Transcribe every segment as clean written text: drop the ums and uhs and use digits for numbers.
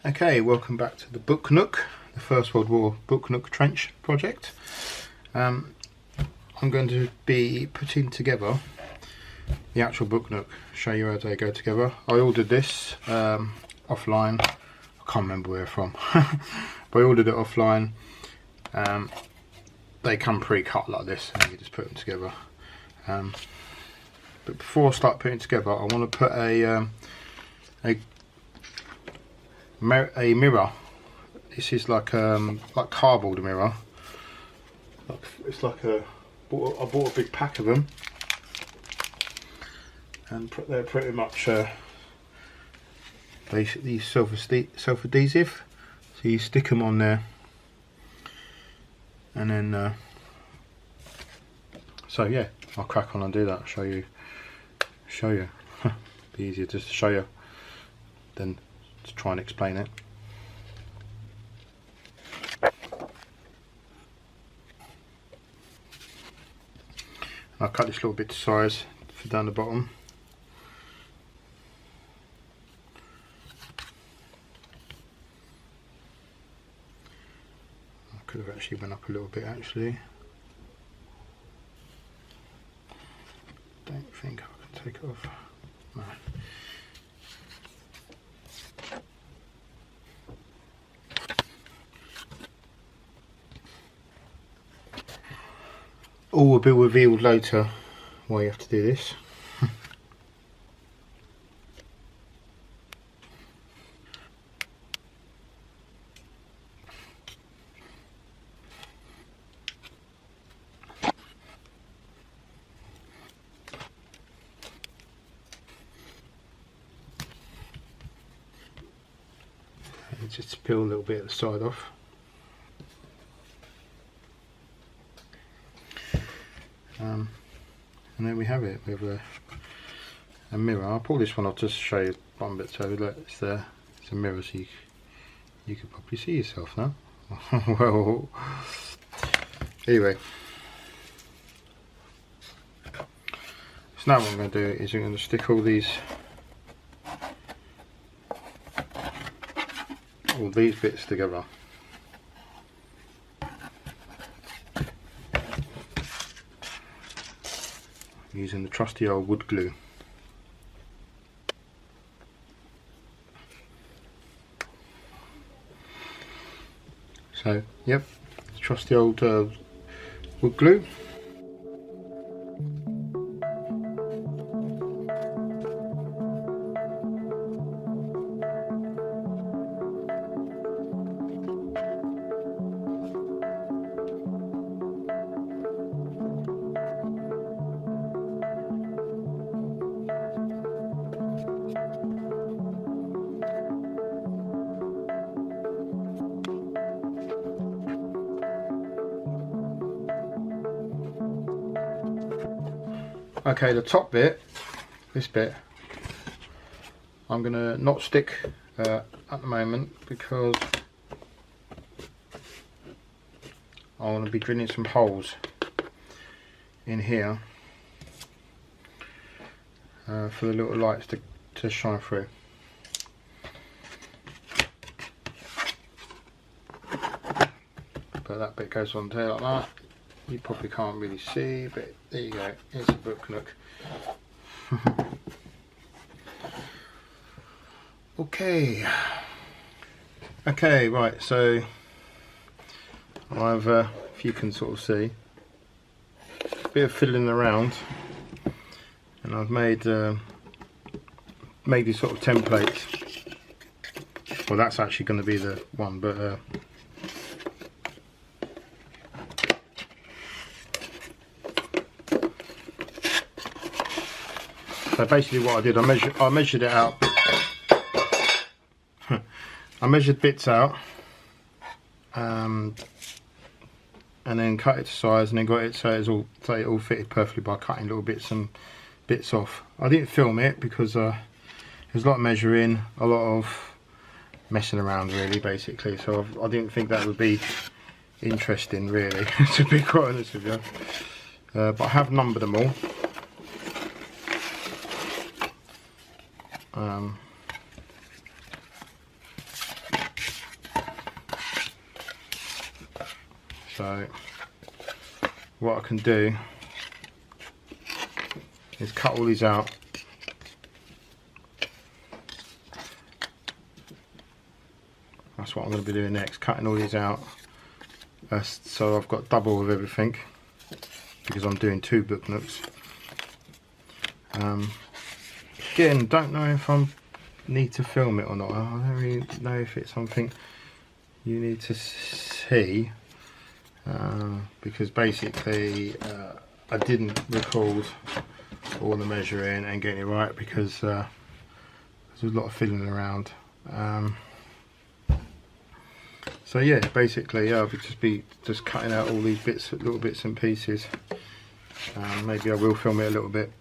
Okay, welcome back to the book Nook, the First World War book Nook Trench project. I'm going to be putting together the actual book Nook, show you how they go together. I ordered this offline, I can't remember where from, but I ordered it offline. They come pre-cut like this and you just put them together. But before I start putting it together, I want to put a mirror. This is like cardboard mirror. It's like I bought a big pack of them, and they're pretty much basically self-adhesive. So you stick them on there, and then so yeah, I'll crack on and do that. Show you. Be easier just to show you than to try and explain it. I'll cut this little bit to size for down the bottom. I could have actually went up a little bit actually. Don't think I can take it off. No. All will be revealed later why you have to do this. Just peel a little bit of the side off. And there we have it. We have a mirror. I'll pull this one off just to show you one bit. So look, it's there. It's a mirror, so you could probably see yourself now. Well, anyway. So now what I'm going to do is I'm going to stick all these bits together. Using the trusty old wood glue. So, yep, trusty old wood glue. Okay, the top bit, this bit, I'm going to not stick at the moment because I want to be drilling some holes in here for the little lights to shine through. But that bit goes on there like that. You probably can't really see, but there you go, it's a book Nook. Okay, right, so I've, if you can sort of see, a bit of fiddling around, and I've made these sort of templates. Well, that's actually going to be the one, but so basically what I did, I measured it out. I measured bits out, and then cut it to size, and then got it so it all fitted perfectly by cutting little bits off. I didn't film it because there's a lot of measuring, a lot of messing around really, basically. So I didn't think that would be interesting really, to be quite honest with you. But I have numbered them all. So what I can do is cut all these out. That's what I'm going to be doing next, cutting all these out. So I've got double of everything because I'm doing 2 book nooks. Again, don't know if I need to film it or not. I don't really know if it's something you need to see, because basically I didn't record all the measuring and getting it right because there's a lot of fiddling around. So yeah, basically I'll be just cutting out all these bits, little bits and pieces. Maybe I will film it a little bit.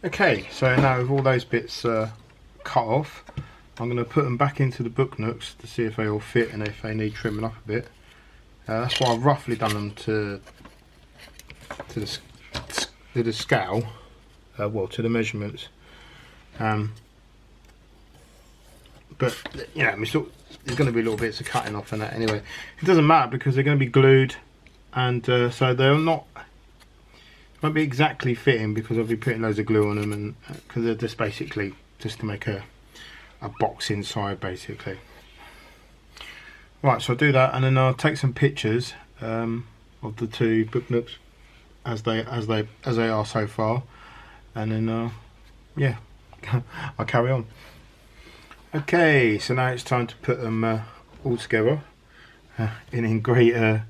Okay, so now with all those bits cut off, I'm going to put them back into the book nooks to see if they all fit and if they need trimming up a bit. That's why I've roughly done them to the scale, well, to the measurements. But you know, there's going to be little bits of cutting off and that anyway. It doesn't matter because they're going to be glued, and so they're not. Won't be exactly fitting because I'll be putting loads of glue on them, and because they're just basically just to make a box inside basically. Right, so I'll do that and then I'll take some pictures of the 2 book nooks as they are so far, and then yeah, I'll carry on. Okay, so now it's time to put them all together in great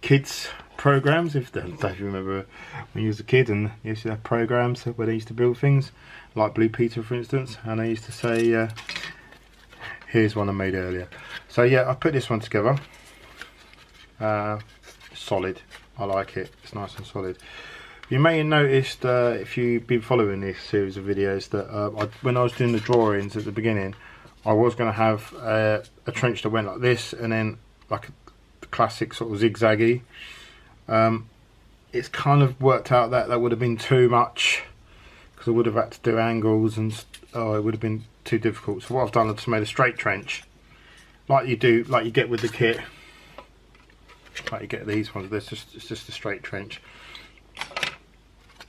kids programs. If you remember when you was a kid and you used to have programs where they used to build things like Blue Peter for instance, and I used to say here's one I made earlier. So yeah, I put this one together. Solid, I like it, it's nice and solid. You may have noticed if you've been following this series of videos that when I was doing the drawings at the beginning, I was going to have a trench that went like this and then like the classic sort of zigzaggy. It's kind of worked out that would have been too much because I would have had to do angles and it would have been too difficult. So what I've done is just made a straight trench like you get with the kit, like you get these ones. It's just a straight trench.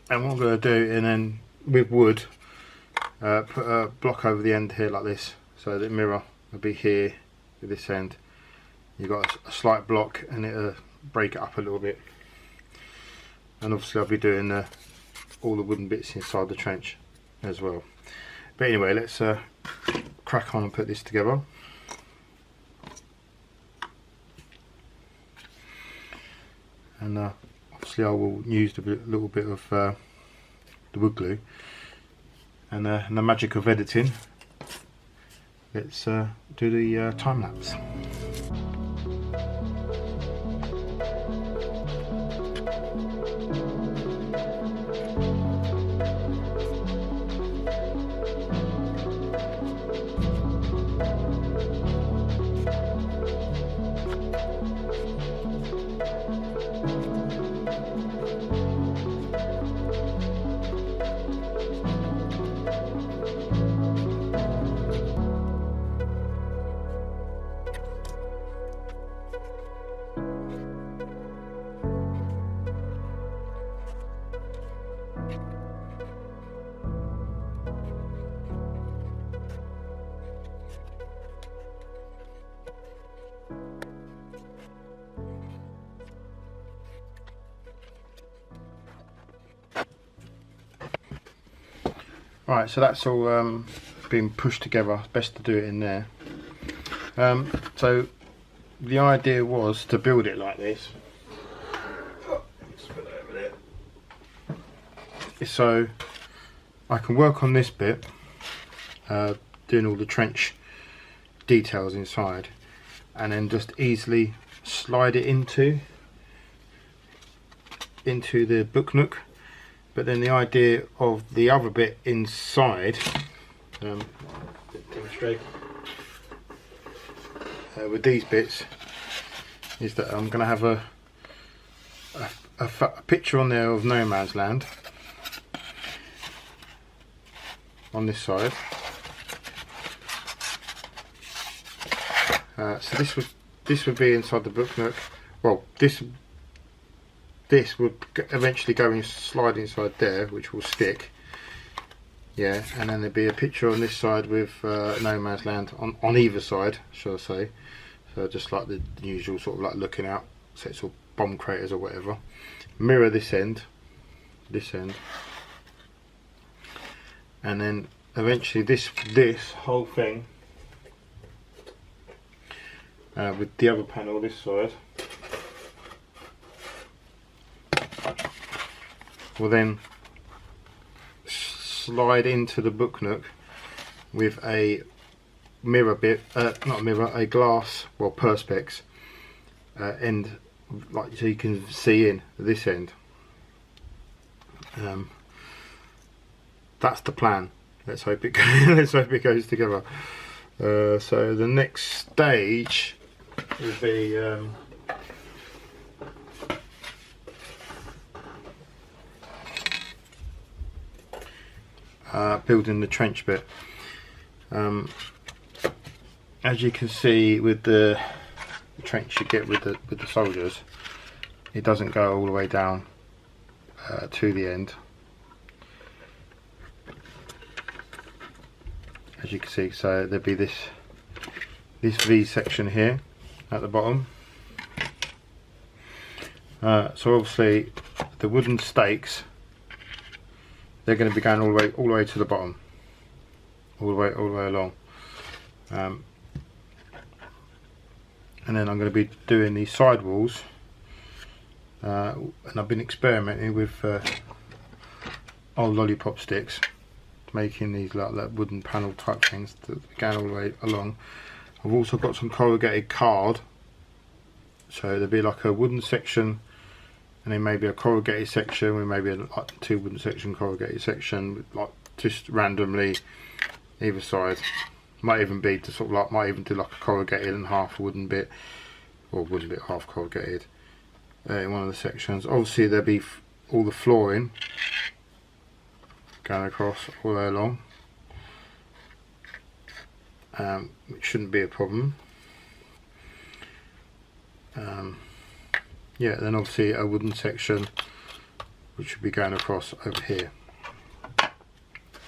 And what I'm going to do, and then with wood, put a block over the end here like this, so the mirror will be here at this end. You've got a slight block and it'll break it up a little bit. And obviously I'll be doing all the wooden bits inside the trench as well. But anyway, let's crack on and put this together. And obviously I will use a little bit of the wood glue and the magic of editing. Let's do the time lapse. Right, so that's all been pushed together. It's best to do it in there. So the idea was to build it like this. So I can work on this bit, doing all the trench details inside, and then just easily slide it into the book nook. But then the idea of the other bit inside, demonstrate with these bits, is that I'm going to have a picture on there of No Man's Land on this side. So this would be inside the book nook. Well, this would eventually go and slide inside there, which will stick. Yeah, and then there'd be a picture on this side with No Man's Land on either side, shall I say. So just like the usual sort of like looking out, so it's all bomb craters or whatever. Mirror this end, and then eventually this whole thing with the other panel this side will then slide into the book nook with a mirror bit, not a mirror, a glass, well, perspex end, like so you can see in this end. That's the plan. Let's hope it goes together. So the next stage will be building the trench bit. As you can see with the trench you get with the soldiers, it doesn't go all the way down to the end. As you can see, so there'll be this V section here at the bottom. So obviously the wooden stakes, they're going to be going all the way to the bottom, all the way along. And then I'm going to be doing these side walls, and I've been experimenting with old lollipop sticks, making these like wooden panel type things that go all the way along. I've also got some corrugated card, so there'll be like a wooden section and then maybe a corrugated section with maybe like two wooden section, corrugated section, like just randomly either side. Might even be to sort of like, might even do like a corrugated and half a wooden bit, or wooden bit half corrugated in one of the sections. Obviously there'll be all the flooring going across all the way along, which shouldn't be a problem. Yeah, then obviously a wooden section which should be going across over here,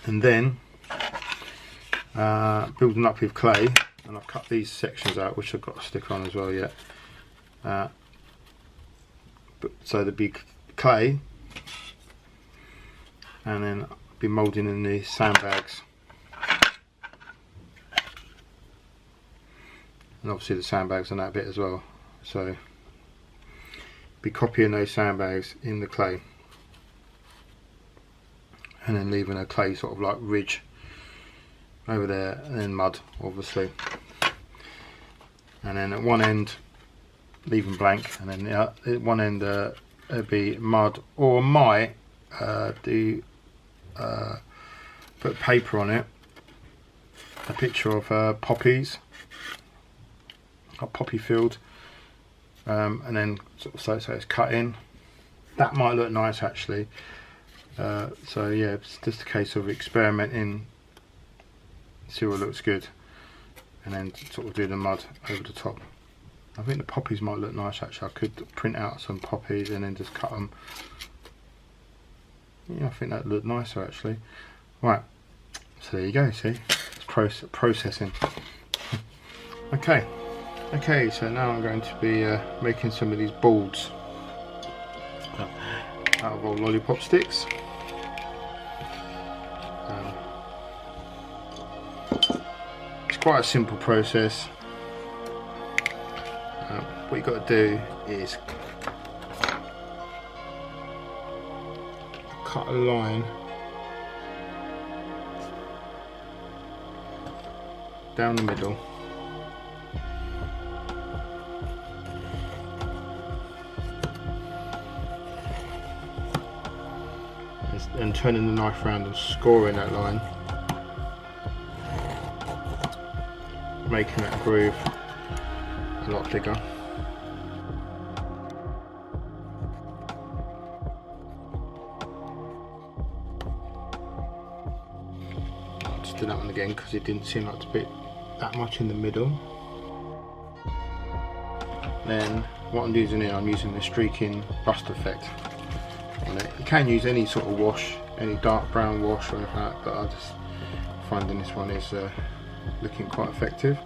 and then building up with clay, and I've cut these sections out which I've got to stick on as well yet. So there'll be clay, and then I'll be moulding in the sandbags, and obviously the sandbags on that bit as well. So be copying those sandbags in the clay, and then leaving a clay sort of like ridge over there, and then mud obviously, and then at one end leaving blank, and then at one end it'll be mud, or might put paper on it, a picture of poppies, a poppy field, and then sort of so it's cut in. That might look nice actually. So yeah, it's just a case of experimenting, see what looks good, and then sort of do the mud over the top. I think the poppies might look nice actually. I could print out some poppies and then just cut them. Yeah, I think that would look nicer actually. Right, so there you go, see, it's processing. Okay, so now I'm going to be making some of these boards out of old lollipop sticks. quite a simple process. What you've got to do is cut a line down the middle, and turning the knife around and scoring that line, making that groove a lot bigger. I'll just do that one again because it didn't seem like to be that much in the middle. Then what I'm using here, I'm using the streaking rust effect on it. You can use any sort of wash, any dark brown wash or anything like that, but I'm just finding this one is looking quite effective.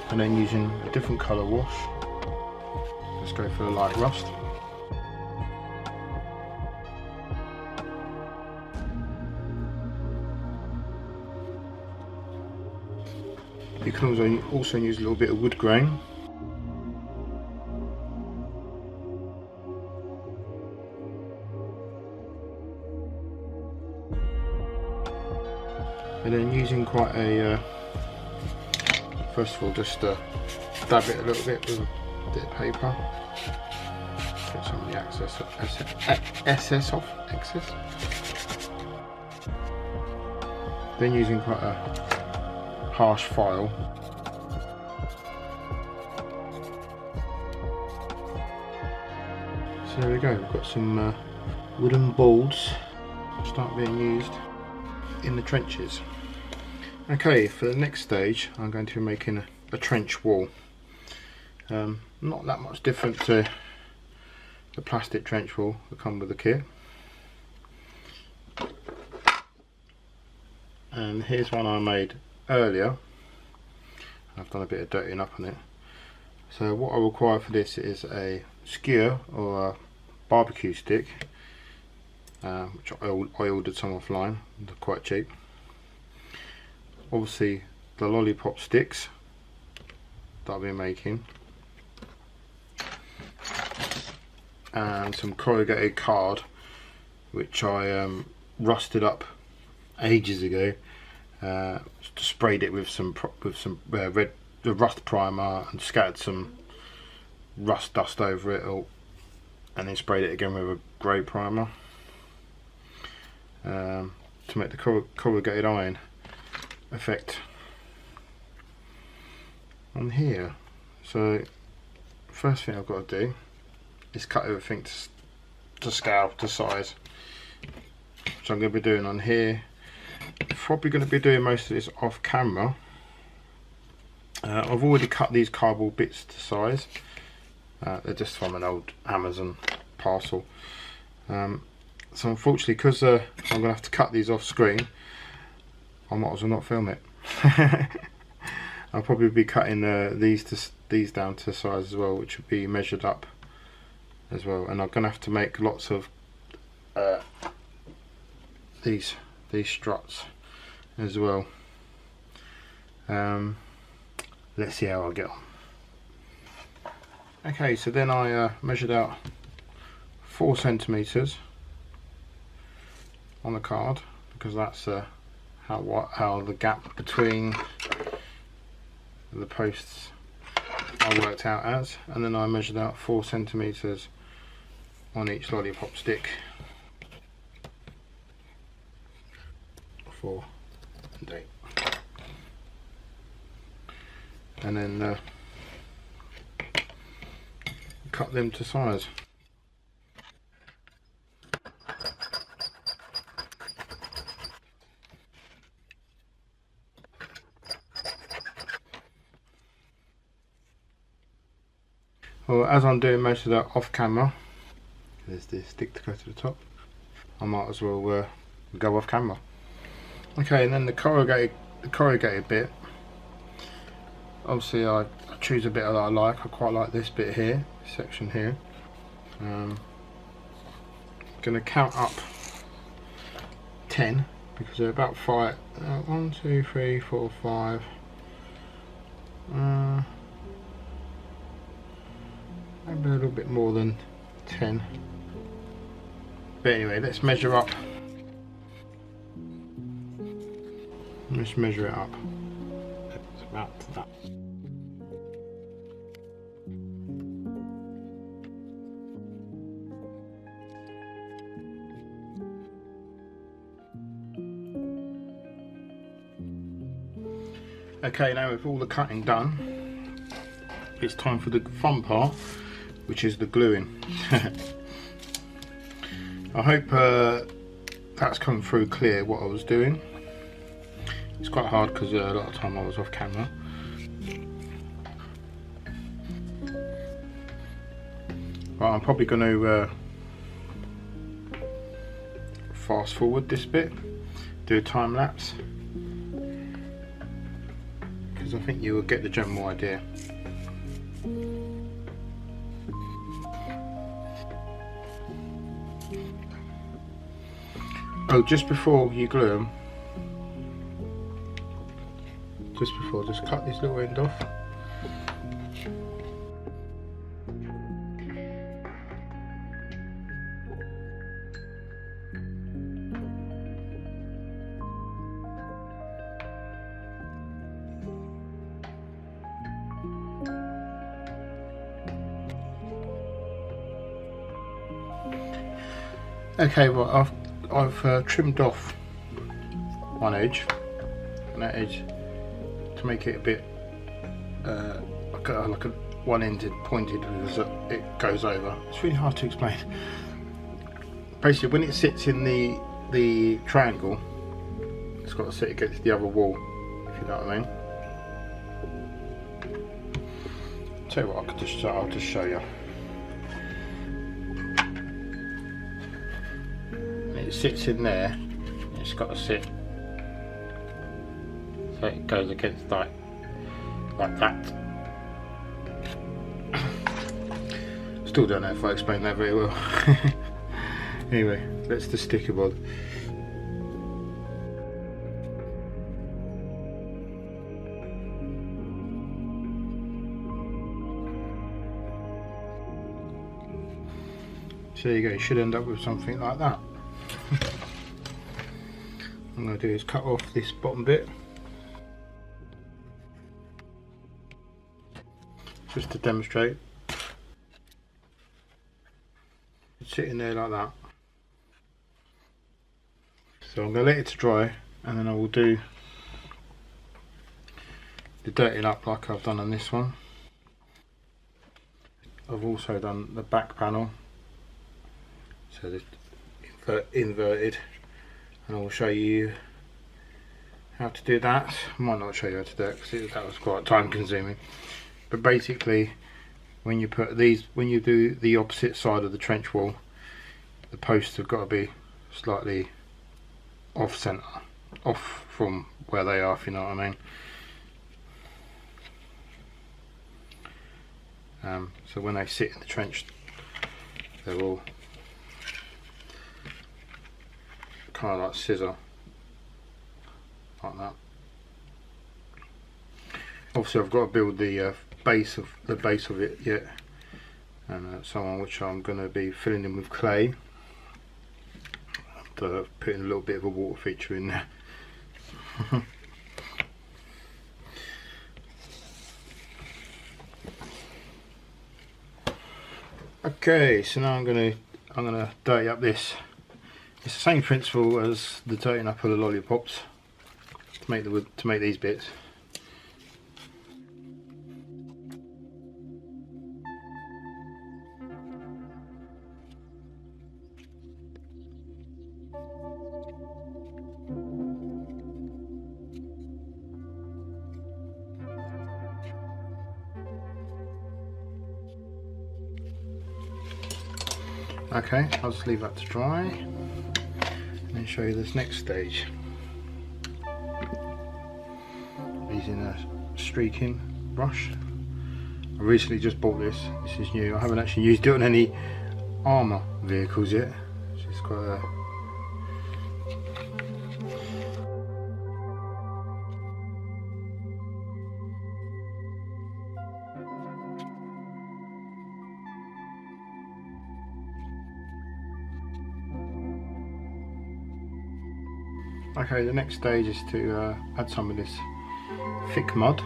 And then using a different colour wash, let's go for the light rust. You can also use a little bit of wood grain. And then using quite a, first of all just dab it a little bit with a bit of paper. Get some of the excess off. Then using quite a harsh file. So there we go, we've got some wooden boards start being used in the trenches. Okay, for the next stage I'm going to be making a trench wall. Not that much different to the plastic trench wall that come with the kit. And here's one I made earlier. I've done a bit of dirtying up on it. So what I require for this is a skewer or a barbecue stick, which I ordered some offline, they're quite cheap. Obviously the lollipop sticks that I'll be making, and some corrugated card which I rusted up ages ago. Sprayed it with some the rust primer and scattered some rust dust over it all, and then sprayed it again with a grey primer to make the corrugated iron effect on here. So first thing I've got to do is cut everything to scale, to size, which I'm going to be doing on here. Probably going to be doing most of this off camera. I've already cut these cardboard bits to size. They're just from an old Amazon parcel. So unfortunately, because I'm going to have to cut these off screen, I might as well not film it. I'll probably be cutting these down to size as well, which would be measured up as well. And I'm going to have to make lots of these struts as well. Let's see how I get on. Okay, so then I measured out 4 centimeters on the card, because that's how the gap between the posts I worked out as, and then I measured out 4 centimeters on each lollipop stick. 4 and 8. And then cut them to size. Well, as I'm doing most of that off camera, there's this stick to go to the top, I might as well go off camera. Okay, and then the corrugated bit, obviously I choose a bit that I like. I quite like this bit here, this section here. going to count up 10 because they're about 5. 1, 2, 3, 4, 5. Maybe a little bit more than 10. But anyway, let's measure up. Let's measure it up. It's about that. Okay, now with all the cutting done, it's time for the fun part, which is the gluing. I hope that's come through clear what I was doing. It's quite hard because a lot of time I was off camera. Right, I'm probably going to fast forward this bit, do a time lapse, because I think you will get the general idea. Oh, just before you glue them, just cut this little end off. Okay, well I've trimmed off one edge, and that edge to make it a bit like a one-ended pointed because it goes over. It's really hard to explain. Basically, when it sits in the triangle, it's got to sit against the other wall, if you know what I mean. Tell you what, I'll just show you. It sits in there, it's got to sit so it goes against like that. Still don't know if I explained that very well. Anyway, that's the sticker bod. So there you go, you should end up with something like that. What I'm going to do is cut off this bottom bit just to demonstrate. It's sitting there like that. So I'm going to let it dry, and then I will do the dirtying up like I've done on this one. I've also done the back panel, so this inverted, and I will show you how to do that. I might not show you how to do it because that was quite time consuming, but basically when you put these, when you do the opposite side of the trench wall, the posts have got to be slightly off centre, off from where they are, if you know what I mean. So when they sit in the trench, they're all kind of like scissor, like that. Obviously I've got to build the base of it yet, and so on, which I'm going to be filling in with clay and putting a little bit of a water feature in there. Okay, so now I'm gonna dirty up this. It's the same principle as the dirtying up of the lollipops to make these bits. Okay, I'll just leave that to dry and then show you this next stage. Using a streaking brush. I recently just bought this. This is new. I haven't actually used it on any armour vehicles yet. It's got a Okay, the next stage is to add some of this thick mud.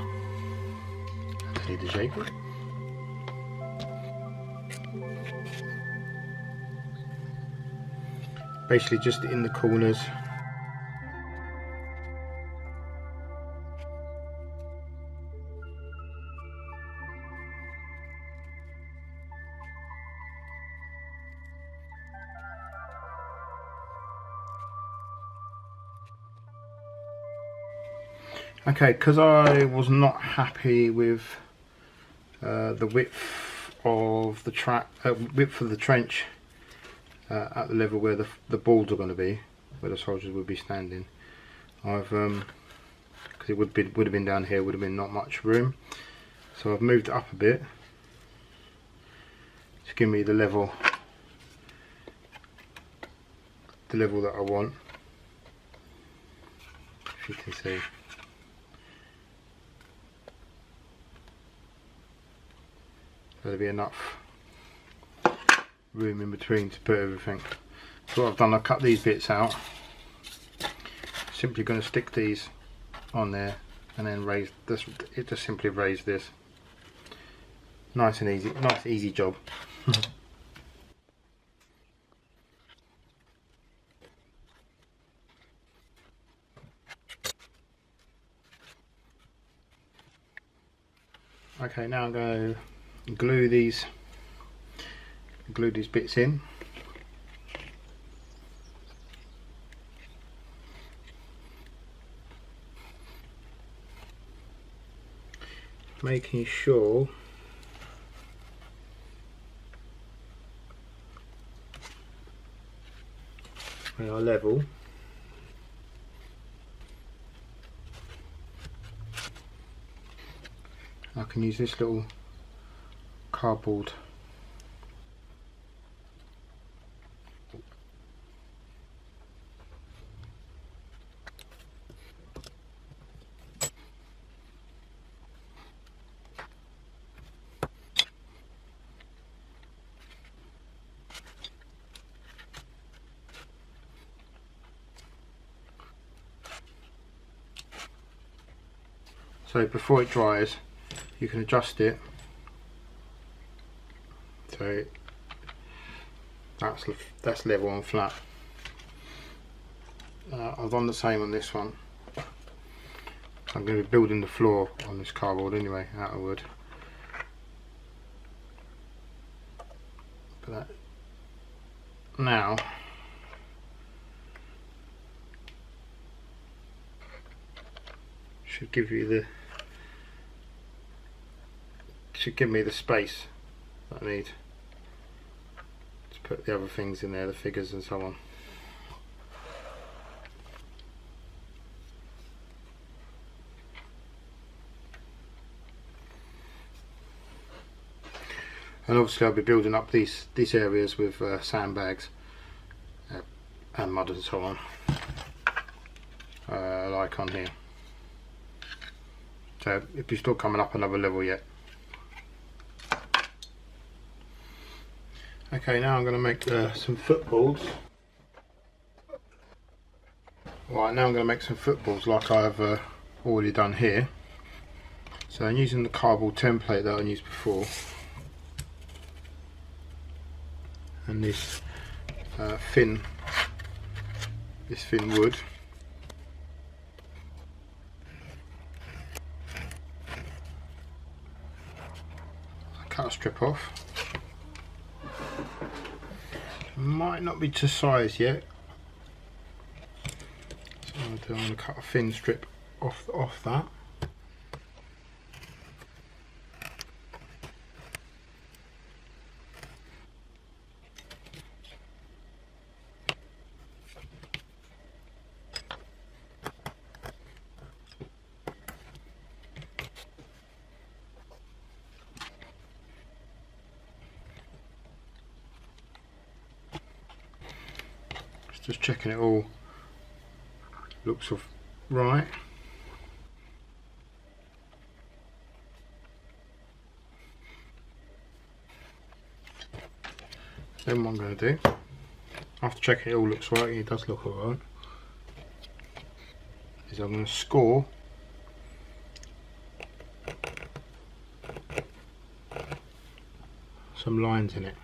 See the shape. Basically just in the corners. Okay, because I was not happy with the width of the trench at the level where the balls are going to be, where the soldiers would be standing. Because it would have been down here, would have been not much room. So I've moved it up a bit to give me the level that I want. If you can see. There'll be enough room in between to put everything. So what I've done, I've cut these bits out. Simply going to stick these on there and then raise this. It just simply raise this. Nice and easy. Nice easy job. Okay, now I'm going to glue these bits in. Making sure they are level. I can use this little cardboard so before it dries you can adjust it so that's level and flat. I've done the same on this one. I'm going to be building the floor on this cardboard anyway, out of wood. But that now should give me the space that I need to put the other things in there, the figures and so on. And obviously I'll be building up these areas with sandbags and mud and so on, like on here. So if you're still coming up another level yet. Okay, now I'm going to make some footballs. Right, now I'm going to make some footballs like I've already done here. So I'm using the cardboard template that I used before. And this thin wood. I cut a strip off. Might not be to size yet, so I'm going to cut a thin strip off that. Just checking it all looks right. Then what I'm going to do, after checking it all looks right, it does look alright, is I'm going to score some lines in it.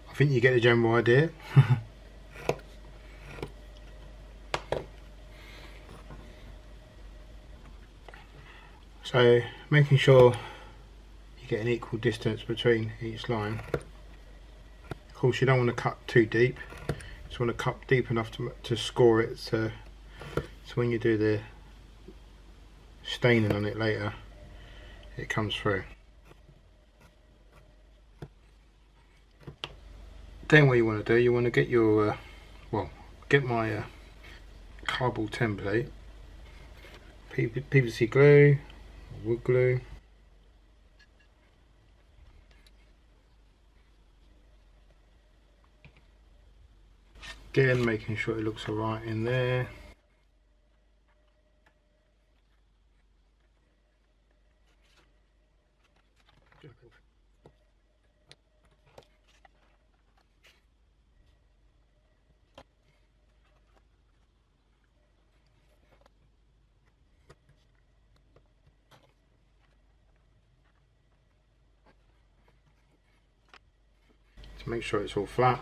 I think you get the general idea. So making sure you get an equal distance between each line. Of course you don't want to cut too deep, you just want to cut deep enough to score it so when you do the staining on it later it comes through. Then what you want to do, you want to get your get my cardboard template, PVC glue, wood glue, again making sure it looks alright in there. To make sure it's all flat,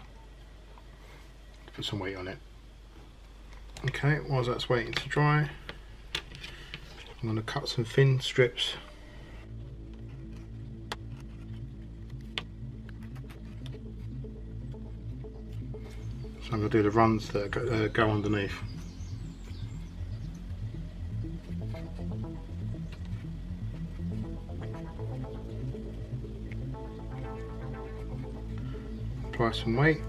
put some weight on it. Okay, while that's waiting to dry, I'm going to cut some thin strips so I'm going to do the runs that go underneath. Apply some weight,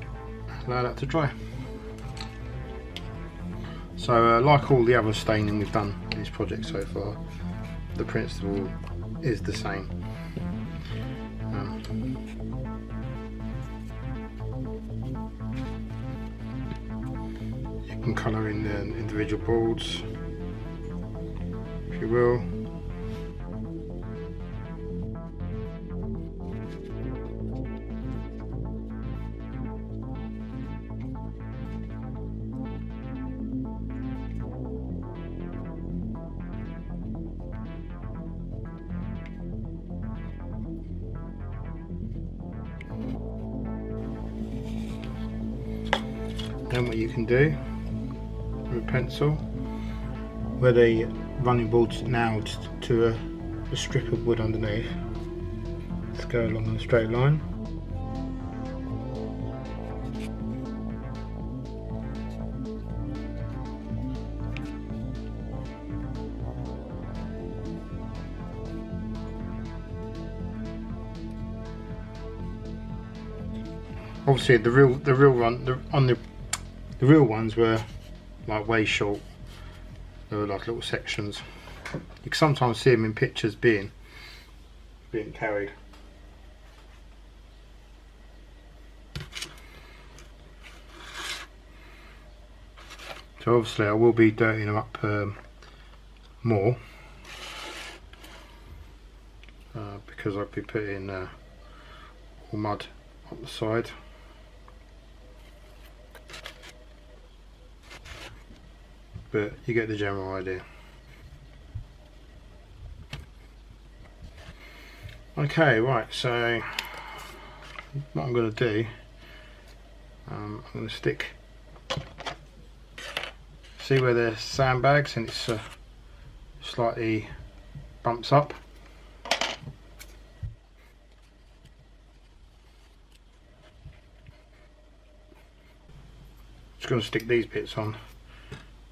allow that to dry. So like all the other staining we've done in this project so far, the principle is the same. You can colour in the individual boards if you will. Then what you can do with a pencil, where the running board's nailed to a strip of wood underneath, let's go along in a straight line. Obviously the real ones were like way short. They were like little sections. You can sometimes see them in pictures being carried. So obviously I will be dirtying them up more because I'll be putting all mud on the side. But you get the general idea. Okay, right, so what I'm going to do, I'm going to stick, see where the sandbags and it's slightly bumps up. Just going to stick these bits on.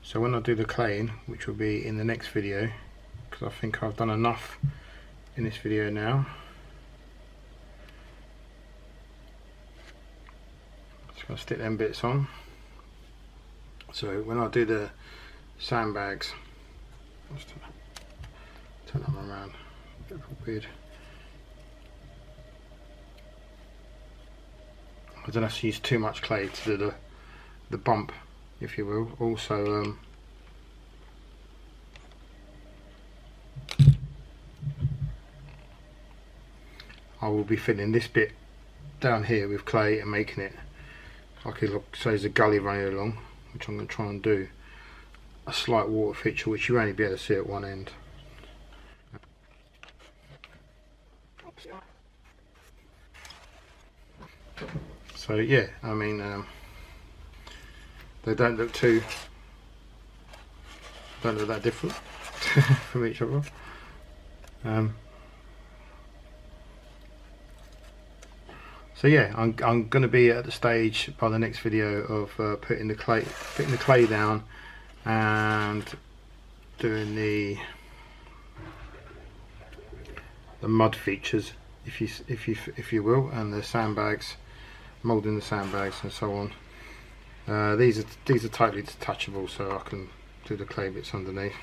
So when I do the claying, which will be in the next video, because I think I've done enough in this video now. Just going to stick them bits on. So when I do the sandbags, let's turn them around, a bit weird. I don't have to use too much clay to do the bump, if you will. Also I will be filling this bit down here with clay and making it like it looks, so there's a gully running along, which I'm going to try and do a slight water feature, which you only be able to see at one end. So yeah, I mean, they don't look that different from each other. So yeah, I'm going to be at the stage by the next video of putting the clay down and doing the mud features, if you will, and the sandbags, moulding the sandbags and so on. These are totally detachable, so I can do the clay bits underneath.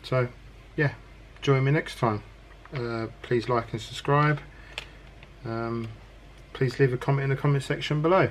So yeah, join me next time. Please like and subscribe. Please leave a comment in the comment section below.